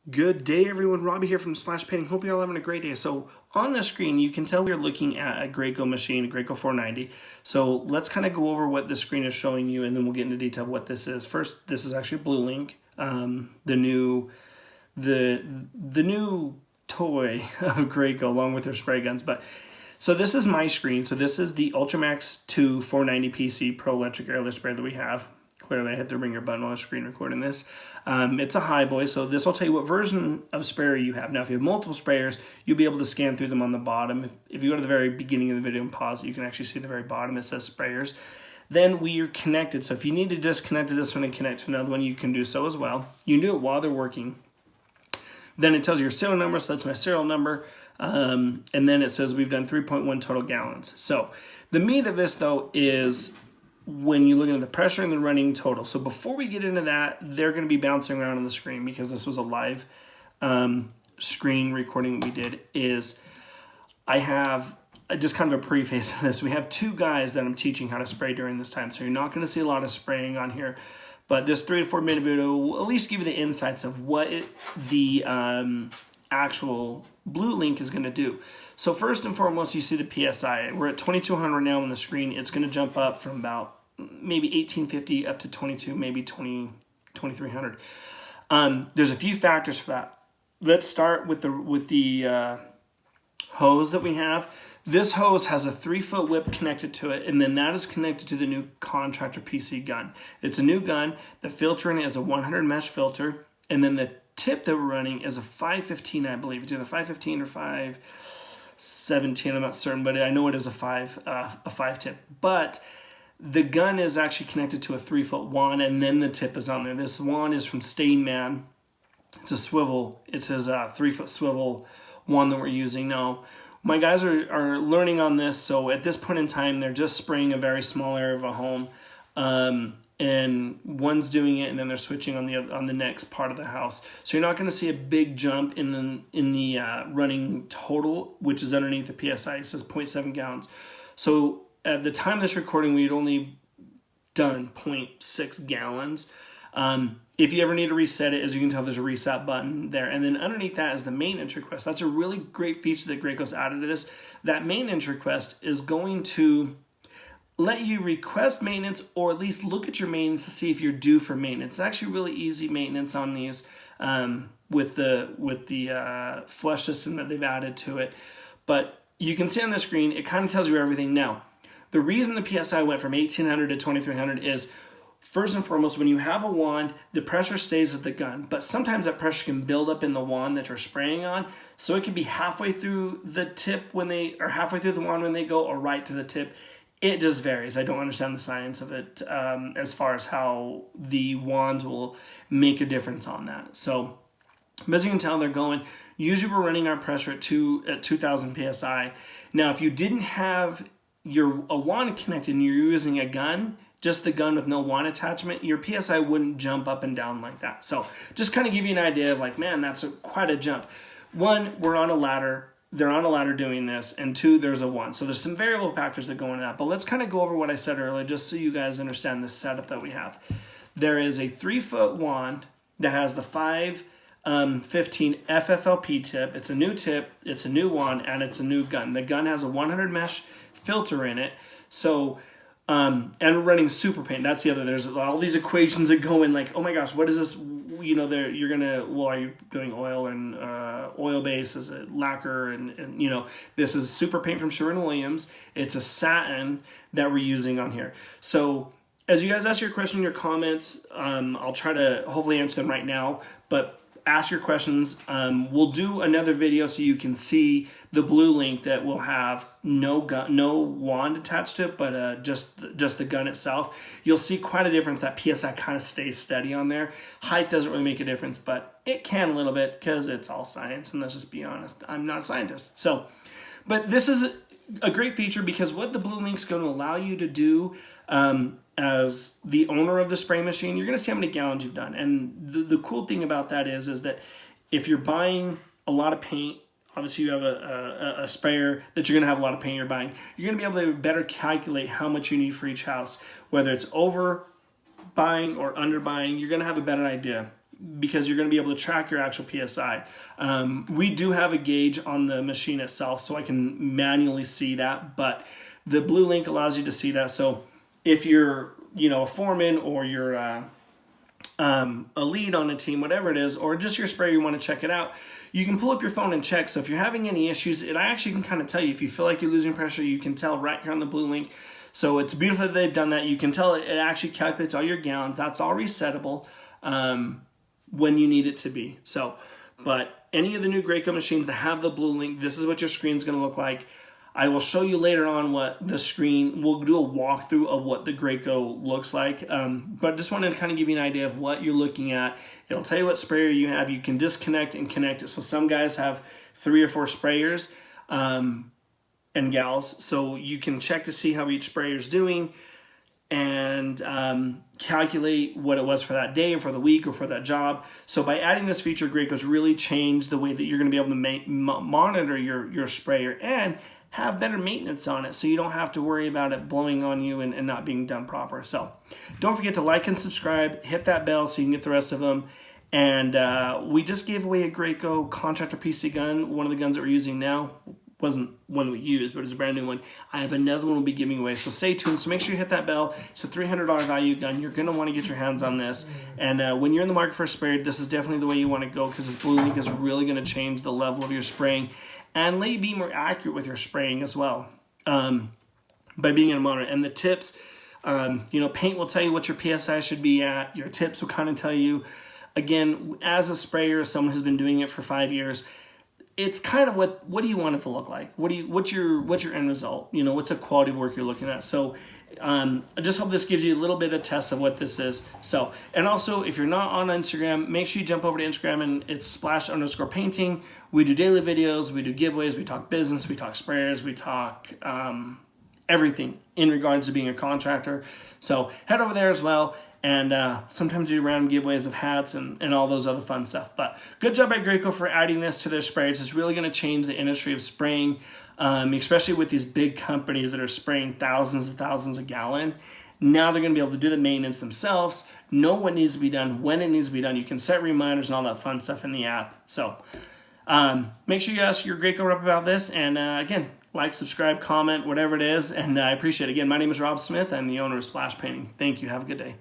Good day, everyone. Robbie here from Splash Painting. Hope you're all having a great day. So on the screen, you can tell we're looking at a Graco machine, a Graco 490. So let's kind of go over what the screen is showing you, and then we'll get into detail of what this is. First, this is actually Blue Link, the new toy of Graco, along with their spray guns. So this is my screen. So this is the Ultramax 2 490 PC Pro Electric Airless Sprayer that we have. Clearly, I had to ring your button while I was screen recording this. It's a high boy, so this will tell you what version of sprayer you have. Now, if you have multiple sprayers, you'll be able to scan through them on the bottom. If you go to the very beginning of the video and pause it, you can actually see the very bottom. It says sprayers. Then we are connected, so if you need to disconnect to this one and connect to another one, you can do so as well. You can do it while they're working. Then it tells you your serial number, so that's my serial number. And then it says we've done 3.1 total gallons. So the meat of this, though, is when you look at the pressure and the running total. So before we get into that, they're going to be bouncing around on the screen because this was a live screen recording that we did. I have just kind of a preface of this. We have two guys that I'm teaching how to spray during this time. So you're not going to see a lot of spraying on here. But this 3 to 4 minute video will at least give you the insights of what the actual Blue Link is going to do. So first and foremost, you see the PSI. We're at 2200 now on the screen. It's going to jump up from about maybe 1850 up to 22, maybe 2300. There's a few factors for that. Let's start with the hose that we have. This hose has a 3-foot whip connected to it, and then that is connected to the new Contractor PC Gun. It's a new gun. The filter in it is a 100 mesh filter, and then the tip that we're running is a 515, I believe. It's either 515 or 517. I'm not certain, but I know it is a 5 tip. But the gun is actually connected to a 3-foot wand, and then the tip is on there. This wand is from Iamstainman. It's a swivel. It's his 3-foot swivel wand that we're using now. My guys are learning on this, so at this point in time, they're just spraying a very small area of a home, and one's doing it, and then they're switching on the next part of the house. So you're not going to see a big jump in the running total, which is underneath the PSI. It says 0.7 gallons. So at the time of this recording, we had only done 0.6 gallons. If you ever need to reset it, as you can tell, there's a reset button there. And then underneath that is the maintenance request. That's a really great feature that Graco's added to this. That maintenance request is going to let you request maintenance, or at least look at your maintenance to see if you're due for maintenance. It's actually really easy maintenance on these with the flush system that they've added to it. But you can see on the screen, it kind of tells you everything. Now, the reason the PSI went from 1800 to 2300 is, first and foremost, when you have a wand, the pressure stays at the gun, but sometimes that pressure can build up in the wand that you're spraying on, so it could be halfway through the tip or halfway through the wand when they go, or right to the tip. It just varies. I don't understand the science of it as far as how the wands will make a difference on that. So, as you can tell, they're going. Usually we're running our pressure at 2000 PSI. Now, if you didn't have a wand connected and you're using a gun, just the gun with no wand attachment, your PSI wouldn't jump up and down like that. So just kind of give you an idea of like, man, that's quite a jump. One, we're on a ladder. They're on a ladder doing this. And two, there's a one. So there's some variable factors that go into that. But let's kind of go over what I said earlier, just so you guys understand the setup that we have. There is a 3-foot wand that has the 515 FFLP tip. It's a new tip, it's a new wand, and it's a new gun. The gun has a 100 mesh filter in it. So and we're running super paint. That's the other. There's all these equations that go in, like, oh my gosh, what is this? You know, you're gonna, well, are you doing oil and oil base? Is it lacquer? And you know, this is super paint from Sherwin-Williams. It's a satin that we're using on here. So as you guys ask your question in your comments, I'll try to hopefully answer them right now. But ask your questions. We'll do another video so you can see the Blue Link that will have no wand attached to it, but just the gun itself. You'll see quite a difference. That PSI kind of stays steady on there. Height doesn't really make a difference, but it can a little bit because it's all science, and let's just be honest, I'm not a scientist. So, but this is a great feature because what the Blue Link's going to allow you to do as the owner of the spray machine, you're going to see how many gallons you've done. And the cool thing about that is that if you're buying a lot of paint, obviously you have a sprayer that you're going to have a lot of paint you're buying, you're going to be able to better calculate how much you need for each house. Whether it's over buying or under buying, you're going to have a better idea. because you're going to be able to track your actual PSI. We do have a gauge on the machine itself, so I can manually see that, but the Blue Link allows you to see that. So if you're, a foreman, or you're a lead on a team, whatever it is, or just your sprayer, you want to check it out, you can pull up your phone and check. So if you're having any issues, it actually can kind of tell you. If you feel like you're losing pressure, you can tell right here on the Blue Link. So it's beautiful that they've done that. You can tell it actually calculates all your gallons. That's all resettable when you need it to be. So, but any of the new Graco machines that have the Blue Link, this is what your screen's going to look like. I will show you later on what the screen, we'll do a walkthrough of what the Graco looks like. But just wanted to kind of give you an idea of what you're looking at. It'll tell you what sprayer you have. You can disconnect and connect it. So some guys have 3 or 4 sprayers and gals. So you can check to see how each sprayer is doing and calculate what it was for that day or for the week or for that job. So by adding this feature, Graco's really changed the way that you're going to be able to monitor your sprayer and have better maintenance on it, so you don't have to worry about it blowing on you and not being done proper. So don't forget to like and subscribe, hit that bell so you can get the rest of them. And we just gave away a Graco Contractor PC Gun, one of the guns that we're using now. Wasn't one we used, but it's a brand new one. I have another one we'll be giving away, so stay tuned. So make sure you hit that bell. It's a $300 value gun. You're going to want to get your hands on this. And when you're in the market for a sprayer, this is definitely the way you want to go, because this Blue Link is really going to change the level of your spraying and let you be more accurate with your spraying as well by being in a monitor. And the tips, paint will tell you what your PSI should be at. Your tips will kind of tell you. Again, as a sprayer, someone who's been doing it for 5 years, it's kind of what do you want it to look like? What's your end result? What's the quality of work you're looking at? So I just hope this gives you a little bit of test of what this is. So, and also, if you're not on Instagram, make sure you jump over to Instagram, and it's /_painting. We do daily videos, we do giveaways, we talk business, we talk sprayers, we talk everything in regards to being a contractor. So head over there as well. And sometimes do random giveaways of hats and all those other fun stuff. But good job by Graco for adding this to their sprayers. It's really going to change the industry of spraying, especially with these big companies that are spraying thousands and thousands a gallon. Now they're going to be able to do the maintenance themselves, know what needs to be done, when it needs to be done. You can set reminders and all that fun stuff in the app. So make sure you ask your Graco rep about this. And again, like, subscribe, comment, whatever it is. And I appreciate it. Again, my name is Rob Smith. I'm the owner of Splash Painting. Thank you. Have a good day.